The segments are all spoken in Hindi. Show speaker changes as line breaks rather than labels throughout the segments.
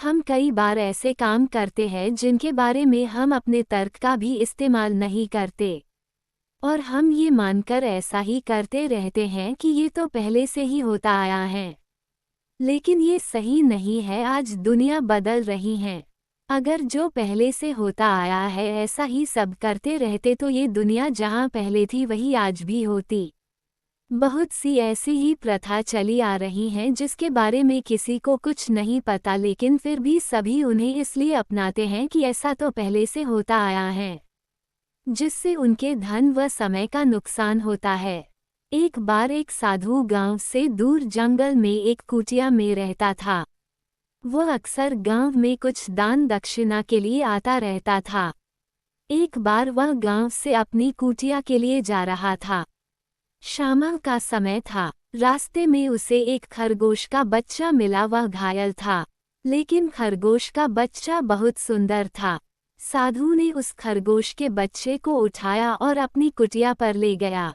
हम कई बार ऐसे काम करते हैं जिनके बारे में हम अपने तर्क का भी इस्तेमाल नहीं करते, और हम ये मानकर ऐसा ही करते रहते हैं कि ये तो पहले से ही होता आया है। लेकिन ये सही नहीं है। आज दुनिया बदल रही है। अगर जो पहले से होता आया है ऐसा ही सब करते रहते तो ये दुनिया जहाँ पहले थी वही आज भी होती। बहुत सी ऐसी ही प्रथा चली आ रही हैं जिसके बारे में किसी को कुछ नहीं पता, लेकिन फिर भी सभी उन्हें इसलिए अपनाते हैं कि ऐसा तो पहले से होता आया है, जिससे उनके धन व समय का नुकसान होता है। एक बार एक साधु गांव से दूर जंगल में एक कुटिया में रहता था। वह अक्सर गांव में कुछ दान दक्षिणा के लिए आता रहता था। एक बार वह गांव से अपनी कुटिया के लिए जा रहा था। शाम का समय था। रास्ते में उसे एक खरगोश का बच्चा मिला। वह घायल था, लेकिन खरगोश का बच्चा बहुत सुंदर था। साधु ने उस खरगोश के बच्चे को उठाया और अपनी कुटिया पर ले गया।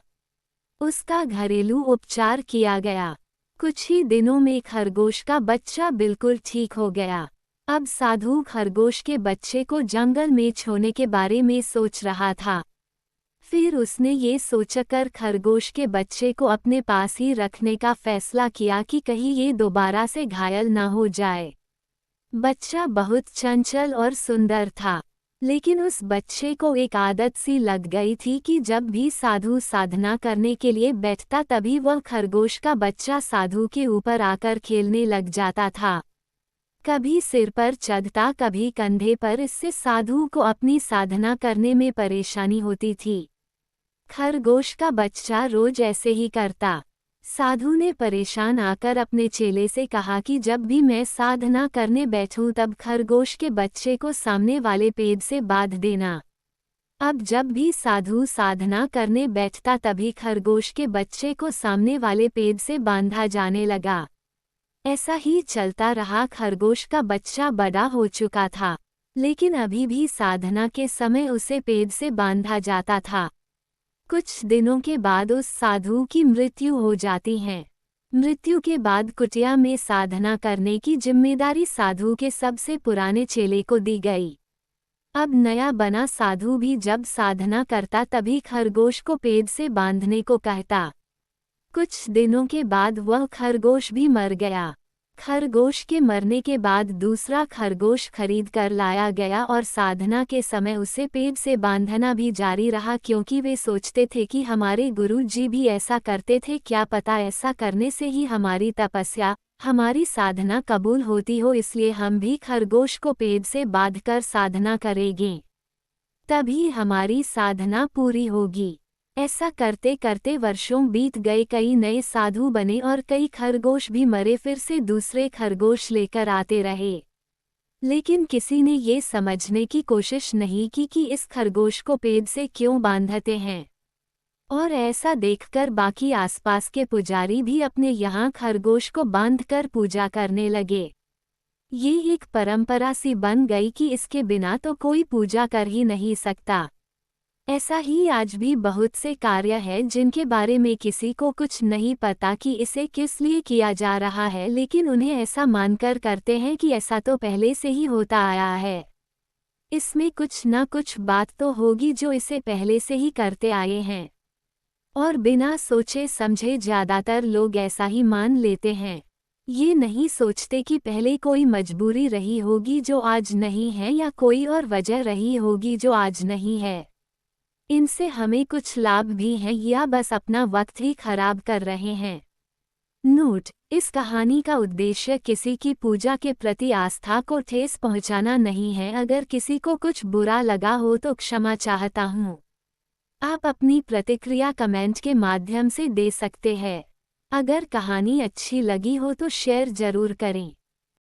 उसका घरेलू उपचार किया गया। कुछ ही दिनों में खरगोश का बच्चा बिल्कुल ठीक हो गया। अब साधु खरगोश के बच्चे को जंगल में छोड़ने के बारे में सोच रहा था। फिर उसने ये सोचकर खरगोश के बच्चे को अपने पास ही रखने का फैसला किया कि कहीं ये दोबारा से घायल न हो जाए। बच्चा बहुत चंचल और सुंदर था, लेकिन उस बच्चे को एक आदत सी लग गई थी कि जब भी साधु साधना करने के लिए बैठता तभी वह खरगोश का बच्चा साधु के ऊपर आकर खेलने लग जाता था। कभी सिर पर चढ़ता, कभी कंधे पर। इससे साधु को अपनी साधना करने में परेशानी होती थी। खरगोश का बच्चा रोज ऐसे ही करता। साधु ने परेशान आकर अपने चेले से कहा कि जब भी मैं साधना करने बैठूं तब खरगोश के बच्चे को सामने वाले पेड़ से बांध देना। अब जब भी साधु साधना करने बैठता तभी खरगोश के बच्चे को सामने वाले पेड़ से बांधा जाने लगा। ऐसा ही चलता रहा। खरगोश का बच्चा बड़ा हो चुका था, लेकिन अभी भी साधना के समय उसे पेड़ से बांधा जाता था। कुछ दिनों के बाद उस साधु की मृत्यु हो जाती है। मृत्यु के बाद कुटिया में साधना करने की जिम्मेदारी साधु के सबसे पुराने चेले को दी गई। अब नया बना साधु भी जब साधना करता तभी खरगोश को पेड़ से बांधने को कहता। कुछ दिनों के बाद वह खरगोश भी मर गया। खरगोश के मरने के बाद दूसरा खरगोश खरीद कर लाया गया और साधना के समय उसे पेड़ से बांधना भी जारी रहा, क्योंकि वे सोचते थे कि हमारे गुरु जी भी ऐसा करते थे, क्या पता ऐसा करने से ही हमारी तपस्या, हमारी साधना कबूल होती हो, इसलिए हम भी खरगोश को पेड़ से बांधकर साधना करेंगे, तभी हमारी साधना पूरी होगी। ऐसा करते करते वर्षों बीत गए। कई नए साधु बने और कई खरगोश भी मरे। फिर से दूसरे खरगोश लेकर आते रहे, लेकिन किसी ने ये समझने की कोशिश नहीं की कि इस खरगोश को पेड़ से क्यों बांधते हैं। और ऐसा देखकर बाकी आसपास के पुजारी भी अपने यहाँ खरगोश को बांधकर पूजा करने लगे। ये एक परंपरा सी बन गई कि इसके बिना तो कोई पूजा कर ही नहीं सकता। ऐसा ही आज भी बहुत से कार्य हैं जिनके बारे में किसी को कुछ नहीं पता कि इसे किस लिए किया जा रहा है, लेकिन उन्हें ऐसा मानकर करते हैं कि ऐसा तो पहले से ही होता आया है। इसमें कुछ न कुछ बात तो होगी जो इसे पहले से ही करते आए हैं, और बिना सोचे समझे ज़्यादातर लोग ऐसा ही मान लेते हैं। ये नहीं सोचते कि पहले कोई मजबूरी रही होगी जो आज नहीं है, या कोई और वजह रही होगी जो आज नहीं है। इनसे हमें कुछ लाभ भी हैं या बस अपना वक्त ही खराब कर रहे हैं। नोट: इस कहानी का उद्देश्य किसी की पूजा के प्रति आस्था को ठेस पहुंचाना नहीं है। अगर किसी को कुछ बुरा लगा हो तो क्षमा चाहता हूँ। आप अपनी प्रतिक्रिया कमेंट के माध्यम से दे सकते हैं। अगर कहानी अच्छी लगी हो तो शेयर जरूर करें।